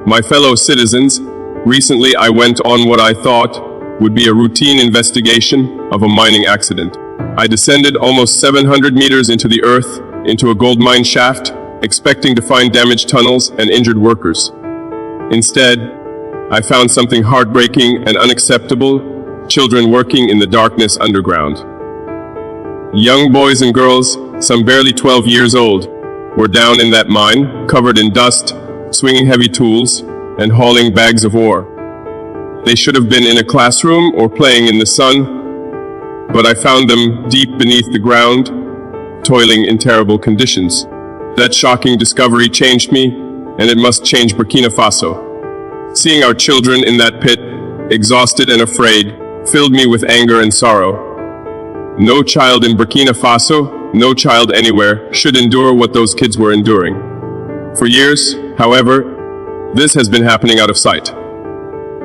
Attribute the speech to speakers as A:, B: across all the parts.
A: My fellow citizens, recently I went on what I thought would be a routine investigation of a mining accident. I descended almost 700 meters into the earth, into a gold mine shaft, expecting to find damaged tunnels and injured workers. Instead, I found something heartbreaking and unacceptable: children working in the darkness underground. Young boys and girls, some barely 12 years old, were down in that mine, covered in dust, swinging heavy tools, and hauling bags of ore. They should have been in a classroom or playing in the sun, but I found them deep beneath the ground, toiling in terrible conditions. That shocking discovery changed me, and it must change Burkina Faso. Seeing our children in that pit, exhausted and afraid, filled me with anger and sorrow. No child in Burkina Faso, no child anywhere, should endure what those kids were enduring. For years, however, this has been happening out of sight.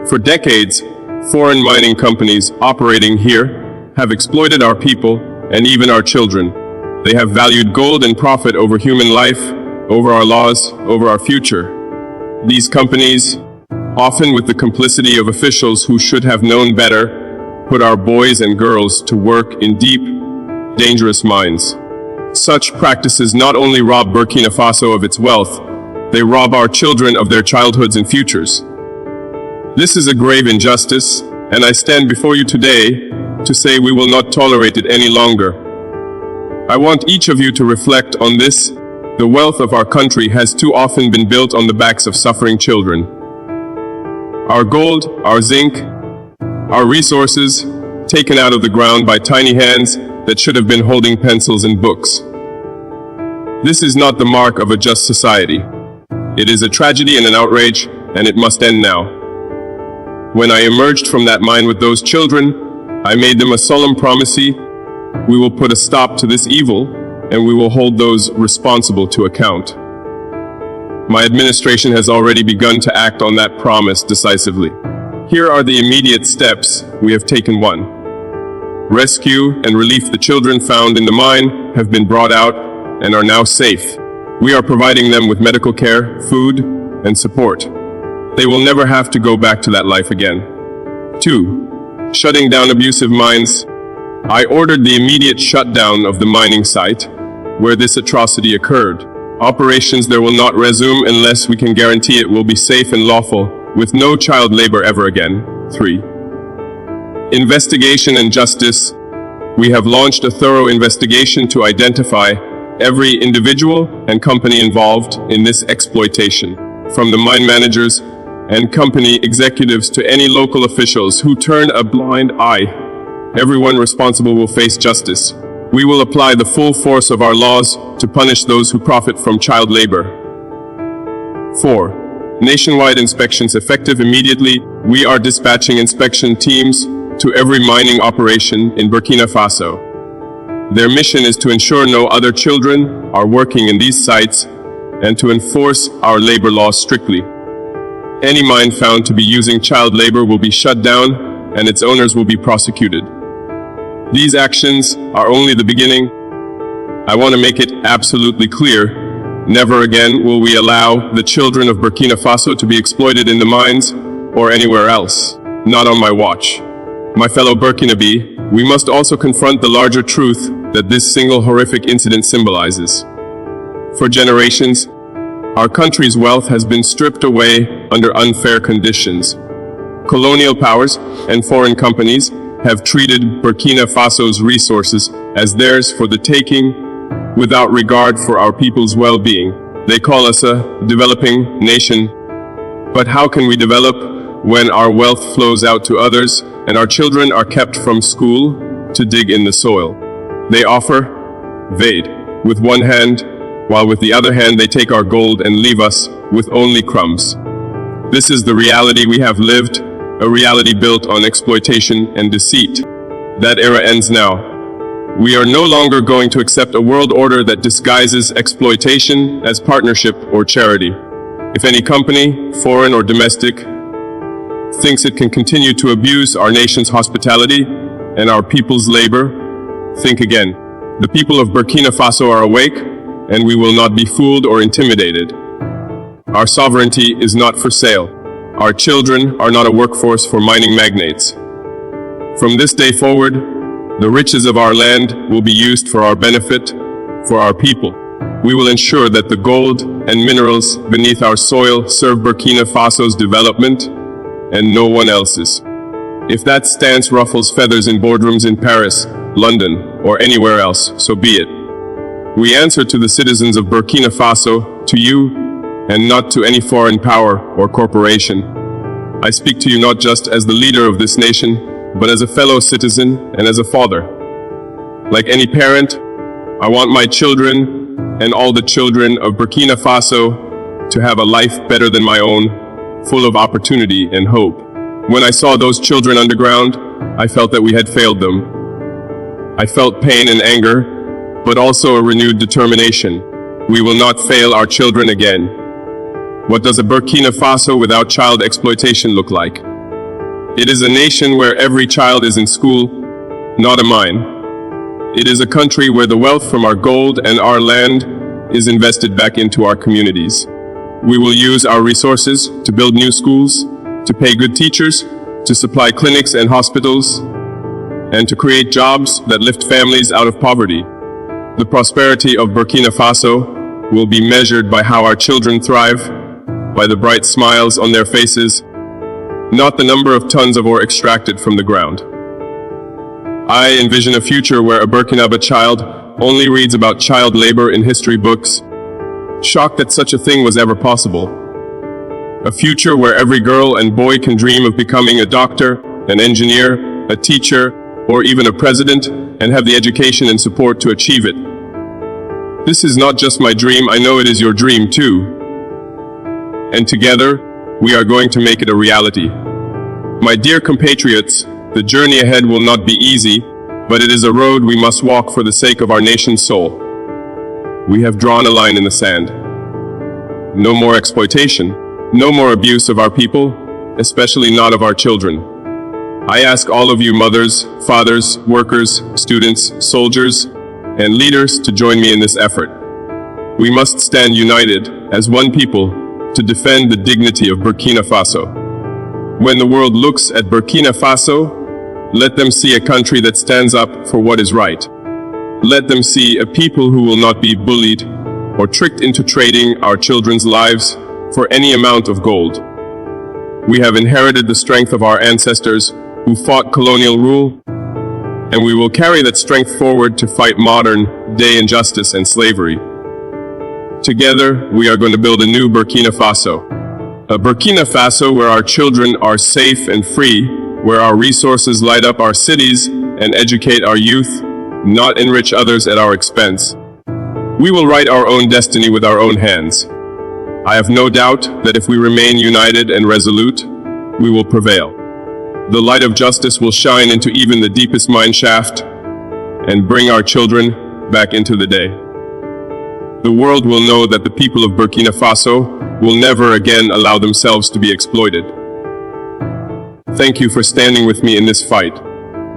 A: For decades, foreign mining companies operating here have exploited our people and even our children. They have valued gold and profit over human life, over our laws, over our future. These companies, often with the complicity of officials who should have known better, put our boys and girls to work in deep, dangerous mines. Such practices not only rob Burkina Faso of its wealth, they rob our children of their childhoods and futures. This is a grave injustice, and I stand before you today to say we will not tolerate it any longer. I want each of you to reflect on this. The wealth of our country has too often been built on the backs of suffering children. Our gold, our zinc, our resources, taken out of the ground by tiny hands that should have been holding pencils and books. This is not the mark of a just society. It is a tragedy and an outrage, and it must end now. When I emerged from that mine with those children, I made them a solemn promise: we will put a stop to this evil, and we will hold those responsible to account. My administration has already begun to act on that promise decisively. Here are the immediate steps we have taken. 1. Rescue and relief. The children found in the mine have been brought out and are now safe. We are providing them with medical care, food, and support. They will never have to go back to that life again. 2. Shutting down abusive mines. I ordered the immediate shutdown of the mining site where this atrocity occurred. Operations there will not resume unless we can guarantee it will be safe and lawful, with no child labor ever again. 3. Investigation and justice. We have launched a thorough investigation to identify every individual and company involved in this exploitation, from the mine managers and company executives to any local officials who turn a blind eye. Everyone responsible will face justice. We will apply the full force of our laws to punish those who profit from child labor. 4. Nationwide inspections effective immediately. We are dispatching inspection teams to every mining operation in Burkina Faso. Their mission is to ensure no other children are working in these sites and to enforce our labor laws strictly. Any mine found to be using child labor will be shut down and its owners will be prosecuted. These actions are only the beginning. I want to make it absolutely clear: never again will we allow the children of Burkina Faso to be exploited in the mines or anywhere else. Not on my watch. My fellow Burkinabe, we must also confront the larger truth that this single horrific incident symbolizes. For generations, our country's wealth has been stripped away under unfair conditions. Colonial powers and foreign companies have treated Burkina Faso's resources as theirs for the taking, without regard for our people's well-being. They call us a developing nation. But how can we develop when our wealth flows out to others and our children are kept from school to dig in the soil? They offer, evade, with one hand, while with the other hand they take our gold and leave us with only crumbs. This is the reality we have lived, a reality built on exploitation and deceit. That era ends now. We are no longer going to accept a world order that disguises exploitation as partnership or charity. If any company, foreign or domestic, thinks it can continue to abuse our nation's hospitality and our people's labor, think again. The people of Burkina Faso are awake, and we will not be fooled or intimidated. Our sovereignty is not for sale. Our children are not a workforce for mining magnates. From this day forward, the riches of our land will be used for our benefit, for our people. We will ensure that the gold and minerals beneath our soil serve Burkina Faso's development and no one else's. If that stance ruffles feathers in boardrooms in Paris, London, or anywhere else, so be it. We answer to the citizens of Burkina Faso, to you, and not to any foreign power or corporation. I speak to you not just as the leader of this nation, but as a fellow citizen and as a father. Like any parent, I want my children and all the children of Burkina Faso to have a life better than my own, full of opportunity and hope. When I saw those children underground, I felt that we had failed them. I felt pain and anger, but also a renewed determination. We will not fail our children again. What does a Burkina Faso without child exploitation look like? It is a nation where every child is in school, not a mine. It is a country where the wealth from our gold and our land is invested back into our communities. We will use our resources to build new schools, to pay good teachers, to supply clinics and hospitals, and to create jobs that lift families out of poverty. The prosperity of Burkina Faso will be measured by how our children thrive, by the bright smiles on their faces, not the number of tons of ore extracted from the ground. I envision a future where a Burkinabe child only reads about child labor in history books, shocked that such a thing was ever possible. A future where every girl and boy can dream of becoming a doctor, an engineer, a teacher, or even a president, and have the education and support to achieve it. This is not just my dream, I know it is your dream too. And together, we are going to make it a reality. My dear compatriots, the journey ahead will not be easy, but it is a road we must walk for the sake of our nation's soul. We have drawn a line in the sand. No more exploitation, no more abuse of our people, especially not of our children. I ask all of you mothers, fathers, workers, students, soldiers, and leaders to join me in this effort. We must stand united as one people to defend the dignity of Burkina Faso. When the world looks at Burkina Faso, let them see a country that stands up for what is right. Let them see a people who will not be bullied or tricked into trading our children's lives for any amount of gold. We have inherited the strength of our ancestors who fought colonial rule, and we will carry that strength forward to fight modern-day injustice and slavery. Together, we are going to build a new Burkina Faso. A Burkina Faso where our children are safe and free, where our resources light up our cities and educate our youth, not enrich others at our expense. We will write our own destiny with our own hands. I have no doubt that if we remain united and resolute, we will prevail. The light of justice will shine into even the deepest mine shaft and bring our children back into the day. The world will know that the people of Burkina Faso will never again allow themselves to be exploited. Thank you for standing with me in this fight.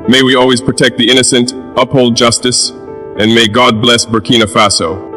A: May we always protect the innocent, uphold justice, and may God bless Burkina Faso.